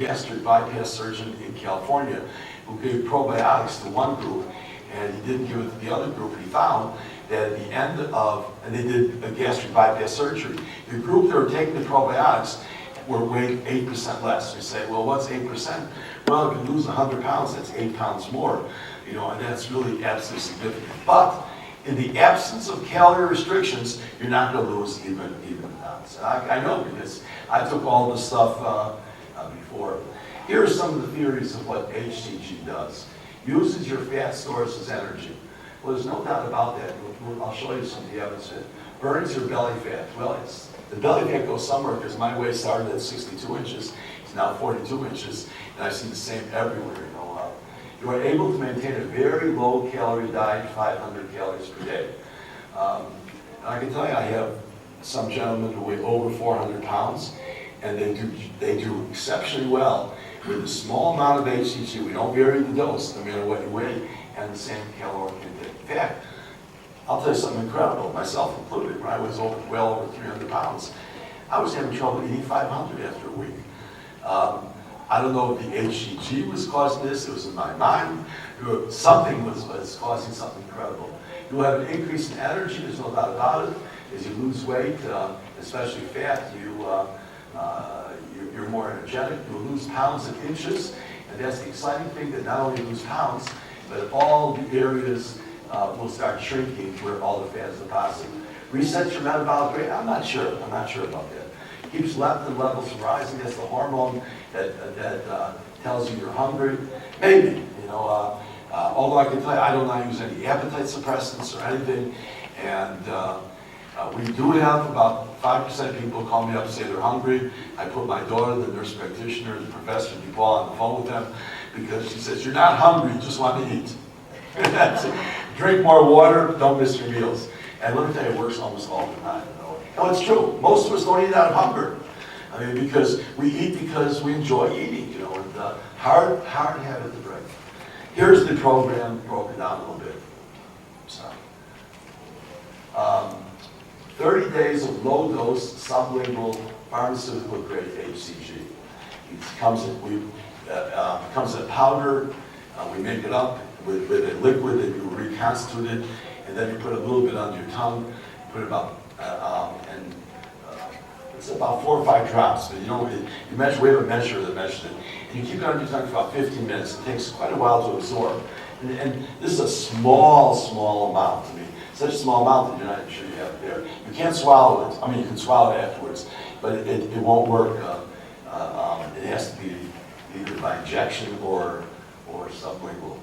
gastric bypass surgeon in California who gave probiotics to one group and he didn't give it to the other group. And he found that at the end of, and they did a gastric bypass surgery, the group that were taking the probiotics were weighed 8% less. You say, well, what's 8%? Well, if you lose 100 pounds, that's 8 pounds more, you know, and that's really absolutely significant. But in the absence of calorie restrictions, you're not going to lose even pounds. I know because I took all this stuff before. Here are some of the theories of what HCG does. Uses your fat stores as energy. Well, there's no doubt about that. I'll show you some of the evidence. Burns your belly fat. Well, the belly fat goes somewhere because my waist started at 62 inches. It's now 42 inches, and I see the same everywhere. You are able to maintain a very low calorie diet, 500 calories per day. I can tell you, I have some gentlemen who weigh over 400 pounds, and they do exceptionally well with a small amount of HCG. We don't vary the dose, no matter what you weigh, and the same caloric intake. In fact, I'll tell you something incredible, myself included. When I was well over 300 pounds, I was having trouble eating 500 after a week. I don't know if the HCG was causing this, it was in my mind. Something was causing something incredible. You'll have an increase in energy, there's no doubt about it. As you lose weight, especially fat, you're more energetic, you'll lose pounds and inches. And that's the exciting thing, that not only you lose pounds, but all the areas will start shrinking where all the fat is deposited. Resets your metabolic rate? I'm not sure about that. Keeps leptin levels from rising. That's the hormone that tells you you're hungry. Maybe, you know. Although I can tell you, I do not use any appetite suppressants or anything. And we do have about 5% of people call me up and say they're hungry. I put my daughter, the nurse practitioner, the Professor Dubois, on the phone with them because she says, you're not hungry, you just want to eat. Drink more water, don't miss your meals. And let me tell you, it works almost all the time. No, it's true. Most of us don't eat out of hunger. I mean, because we eat because we enjoy eating, you know, and hard habit to break. Here's the program broken down a little bit. Sorry. 30 days of low-dose, sublingual, pharmaceutical-grade HCG. It comes in a powder. We make it up with a liquid that you reconstitute it, and then you put a little bit under your tongue. Put it about it's about 4 or 5 drops. But you know, we have a measure that measures it, and you keep it under your tongue for about 15 minutes. It takes quite a while to absorb, and this is a small amount. I mean, such a small amount that you're not sure you have it there. You can't swallow it. I mean, you can swallow it afterwards, but it won't work. It has to be either by injection or sublingual.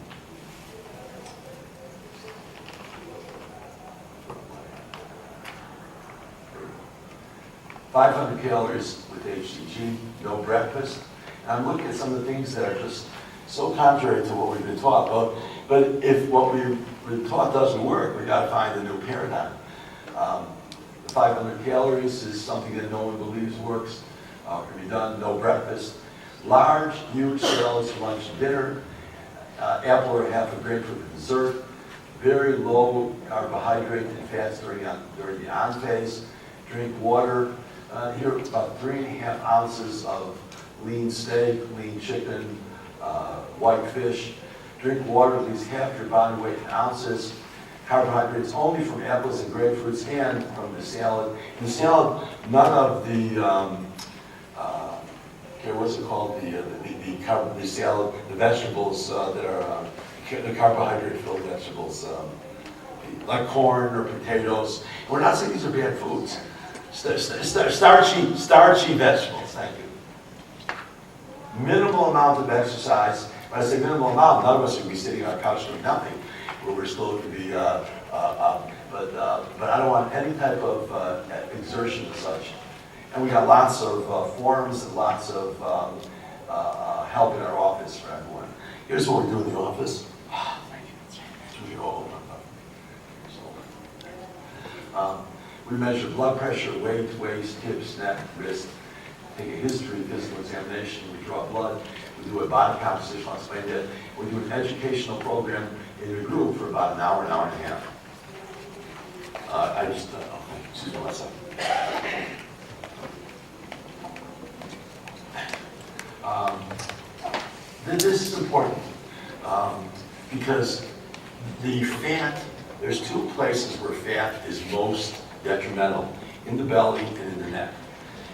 $500 calories with HCG, no breakfast. And I'm looking at some of the things that are just so contrary to what we've been taught. But if what we've been taught doesn't work, we've got to find a new paradigm. The 500 calories is something that no one believes works. Can be done, no breakfast. Large, huge salads for lunch and dinner. Apple or half a grapefruit for dessert. Very low carbohydrate and fats during the on phase. Drink water. Here, about 3.5 ounces of lean steak, lean chicken, white fish. Drink water at least half your body weight in ounces. Carbohydrates only from apples and grapefruits and from the salad. In the salad, none of the what's it called? The salad, the vegetables that are the carbohydrate-filled vegetables, like corn or potatoes. We're not saying these are bad foods. Starchy vegetables, thank you. Minimal amount of exercise. When I say minimal amount, none of us would be sitting on our couch doing nothing, where we're still going to be, but I don't want any type of exertion as such. And we got lots of forums and lots of help in our office for everyone. Here's what we do in the office. Thank you. It's really all over. We measure blood pressure, weight, waist, hips, neck, wrist. Take a history, physical examination. We draw blood. We do a body composition. I'll explain that. We do an educational program in a group for about an hour and a half. Excuse me one second. This is important because the fat, there's two places where fat is most detrimental, in the belly and in the neck.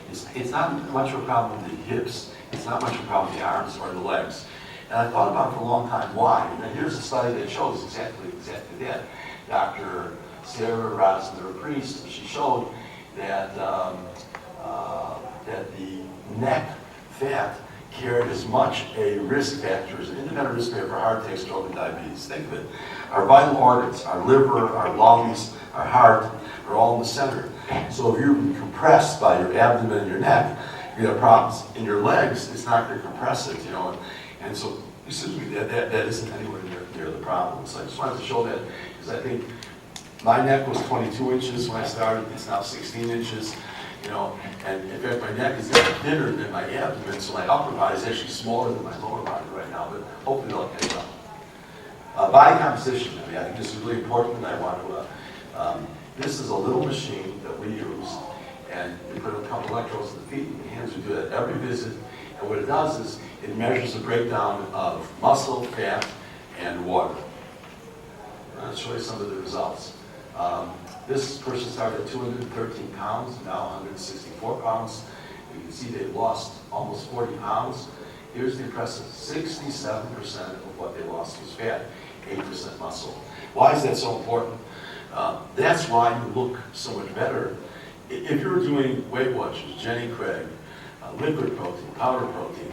It's not much of a problem in the hips, it's not much of a problem in the arms or the legs. And I thought about it for a long time, why? And here's a study that shows exactly that. Dr. Sarah Rosner-Priest, she showed that, that the neck fat carried as much a risk factor, as an independent risk factor for heart attack, stroke, and diabetes. Think of it. Our vital organs, our liver, our lungs, our heart, are all in the center. So if you're compressed by your abdomen and your neck, you have problems. In your legs, it's not going to compress it, you know. And so, excuse me, that isn't anywhere near the problem. So I just wanted to show that, because I think my neck was 22 inches when I started. It's now 16 inches, you know. And in fact, my neck is getting thinner than my abdomen, so my upper body is actually smaller than my lower body right now. But hopefully they'll catch up. Body composition. I mean, I think this is really important, and I want to. This is a little machine that we use, and we put a couple electrodes in the feet and the hands. We do that every visit, and what it does is it measures the breakdown of muscle, fat, and water. I'll show you some of the results. This person started at 213 pounds, now 164 pounds. You can see they lost almost 40 pounds. Here's the impressive 67% of what they lost was fat, 8% muscle. Why is that so important? That's why you look so much better. If you're doing Weight Watchers, Jenny Craig, liquid protein, powder protein,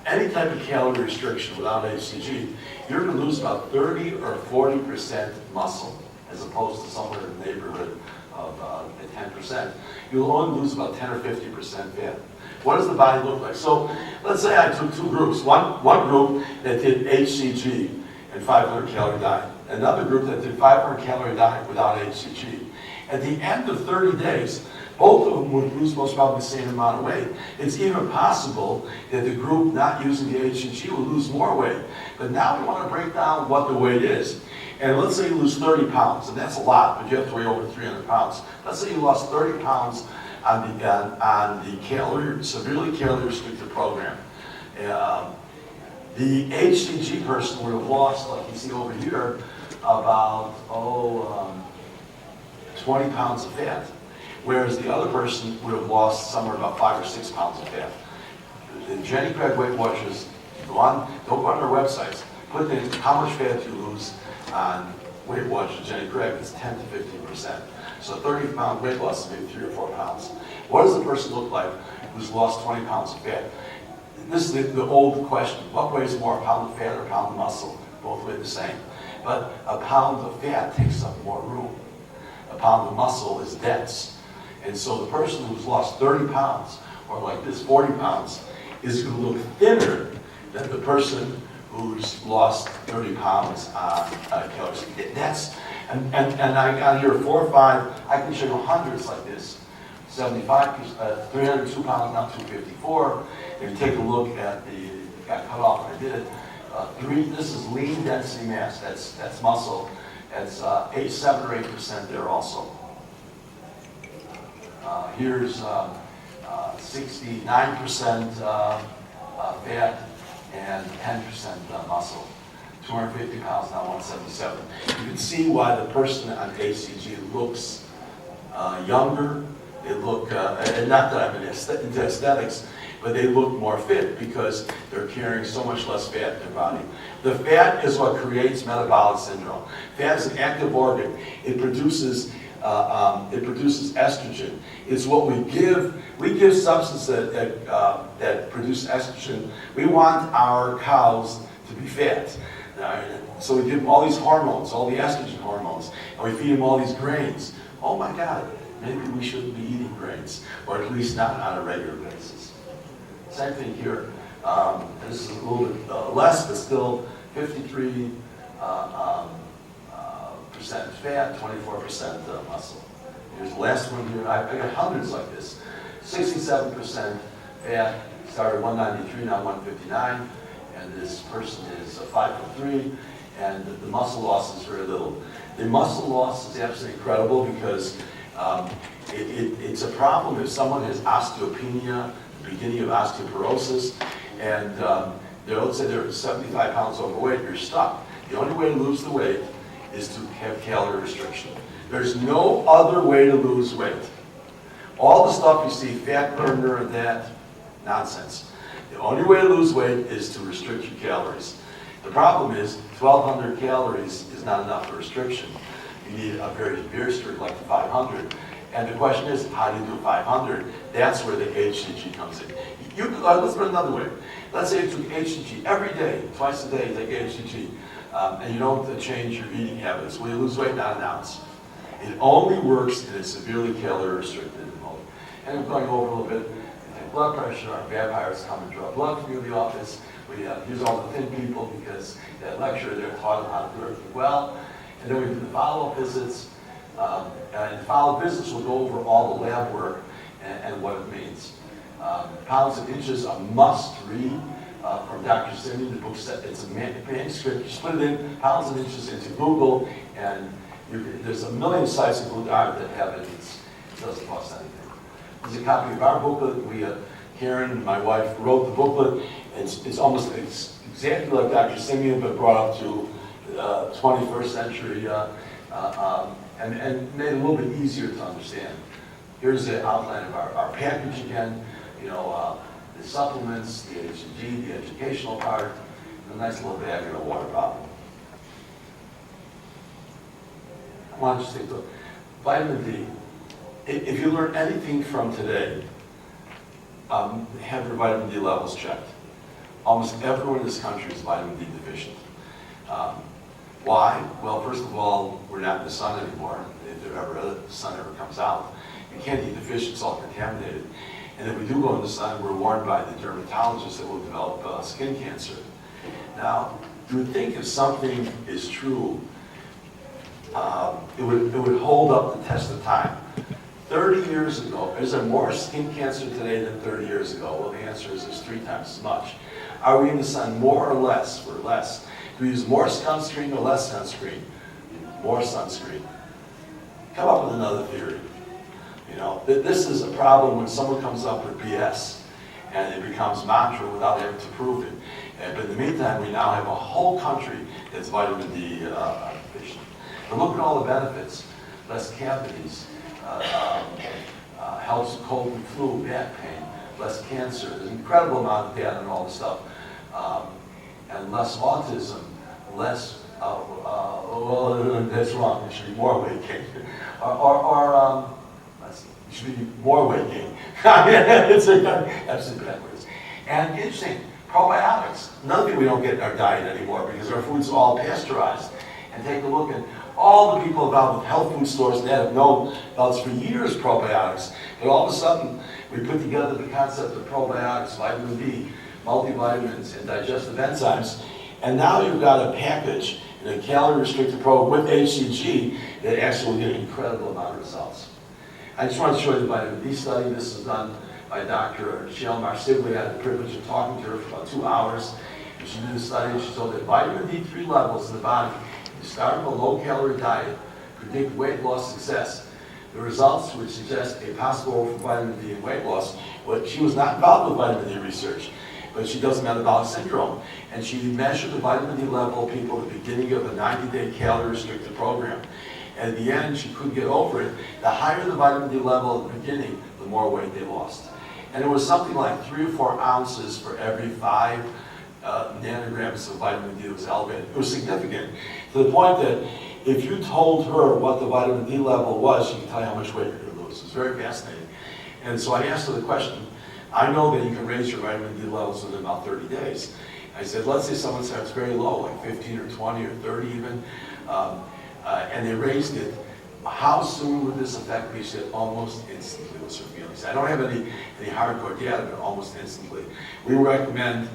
any type of calorie restriction without HCG, you're going to lose about 30 or 40% muscle, as opposed to somewhere in the neighborhood of 10%. You'll only lose about 10 or 50% fat. What does the body look like? So let's say I took two groups. One group that did HCG and 500 calorie diet. Another group that did 500 calorie diet without HCG. At the end of 30 days, both of them would lose most probably the same amount of weight. It's even possible that the group not using the HCG will lose more weight. But now we want to break down what the weight is. And let's say you lose 30 pounds, and that's a lot, but you have to weigh over 300 pounds. Let's say you lost 30 pounds on the severely calorie restricted program. The HCG person would have lost, like you see over here, about 20 pounds of fat, whereas the other person would have lost somewhere about 5 or 6 pounds of fat. The Jenny Craig Weight Watchers, don't go on their websites, put in how much fat you lose on Weight Watchers Jenny Craig, it's 10 to 15%. So 30-pound weight loss is maybe 3 or 4 pounds. What does the person look like who's lost 20 pounds of fat? This is the old question. What weighs more, a pound of fat or a pound of muscle? Both weigh the same. But a pound of fat takes up more room. A pound of muscle is dense. And so the person who's lost 30 pounds, or like this, 40 pounds, is going to look thinner than the person who's lost 30 pounds on calories. And I got here 4 or 5, I can show you hundreds like this. 302 pounds, now 254. If you take a look at got cut off when I did it. This is lean density mass, that's muscle. That's 7 or 8% there also. Here's 69% fat and 10% muscle. 250 pounds, now 177. You can see why the person on HCG looks younger. They look, and not that I'm into aesthetics, but they look more fit because they're carrying so much less fat in their body. The fat is what creates metabolic syndrome. Fat is an active organ. It produces estrogen. It's what we give. We give substances that produce estrogen. We want our cows to be fat. So we give them all these hormones, all the estrogen hormones, and we feed them all these grains. Oh my God, maybe we shouldn't be eating grains, or at least not on a regular basis. Same thing here. This is a little bit less, but still 53% fat, 24% muscle. Here's the last one here. I got hundreds like this. 67% fat, started 193, now 159. And this person is 5'3", and the muscle loss is very little. The muscle loss is absolutely incredible because it's a problem if someone has osteopenia, the beginning of osteoporosis, and let's say they're 75 pounds overweight, you're stuck. The only way to lose the weight is to have calorie restriction. There's no other way to lose weight. All the stuff you see, fat burner and that, nonsense. The only way to lose weight is to restrict your calories. The problem is 1,200 calories is not enough for restriction. You need a very strict, like 500. And the question is, how do you do 500? That's where the HCG comes in. Let's put it another way. Let's say you took HCG every day, twice a day, you take HCG, and you don't change your eating habits. Will you lose weight? Not an ounce. It only works in a severely calorie restricted mode. And I'm going over a little bit. We take blood pressure, our vampires come and draw blood from you in the office. We use all the thin people because that lecture, they're taught them how to do everything well. And then we do the follow-up visits. And the follow-up visits will go over all the lab work and what it means. Pounds and Inches, a must read from Dr. Simeon. The book, it's a manuscript. You split it in Pounds and Inches into Google, and there's a million sites of Google that have it. It doesn't cost anything. There's a copy of our booklet. Karen, my wife, wrote the booklet. It's exactly like Dr. Simeon, but brought up to 21st century and made it a little bit easier to understand. Here's the outline of our package again. The supplements, the HCG, the educational part, and a nice little bag and a water bottle. I want you to take a look. Vitamin D. If you learn anything from today, have your vitamin D levels checked. Almost everyone in this country is vitamin D deficient. Why? Well, first of all, we're not in the sun anymore. If the sun ever comes out, you can't eat the fish, it's all contaminated. And if we do go in the sun, we're warned by the dermatologist that we'll develop skin cancer. Now, you would think if something is true, it would hold up the test of time. 30 years ago, is there more skin cancer today than 30 years ago? Well, the answer is there's 3 times as much. Are we in the sun more or less? We're less. Do we use more sunscreen or less sunscreen? More sunscreen. Come up with another theory. This is a problem when someone comes up with BS and it becomes mantra without having to prove it. But in the meantime, we now have a whole country that's vitamin D deficient. But look at all the benefits. Less cavities, helps cold and flu, back pain, less cancer. There's an incredible amount of data on all this stuff. And less autism, less, that's wrong, it should be more weight gain. It should be more weight gain. It's absolutely backwards. And interesting, probiotics, another thing we don't get in our diet anymore because our food's all pasteurized. And take a look at all the people involved with health food stores that have known about this for years, probiotics. But all of a sudden, we put together the concept of probiotics, vitamin D, multivitamins, and digestive enzymes. And now you've got a package in a calorie-restricted program with HCG that actually will get an incredible amount of results. I just want to show you the vitamin D study. This is done by Dr. Shell Marsiglia. I had the privilege of talking to her for about 2 hours. And she did the study and she showed that vitamin D3 levels in the body, if you start with a low-calorie diet, predict weight loss success. The results would suggest a possible role for vitamin D in weight loss. But she was not involved with vitamin D research, but she does metabolic syndrome. And she measured the vitamin D level of people at the beginning of a 90-day calorie-restricted program. And at the end, she couldn't get over it. The higher the vitamin D level at the beginning, the more weight they lost. And it was something like 3 or 4 ounces for every 5 nanograms of vitamin D that was elevated. It was significant, to the point that if you told her what the vitamin D level was, she could tell you how much weight you're going to lose. It was very fascinating. And so I asked her the question, I know that you can raise your vitamin D levels within about 30 days. I said, let's say someone starts very low, like 15 or 20 or 30 even, and they raised it. How soon would this affect me? She said, almost instantly was her feelings. I don't have any hardcore data, but almost instantly. We recommend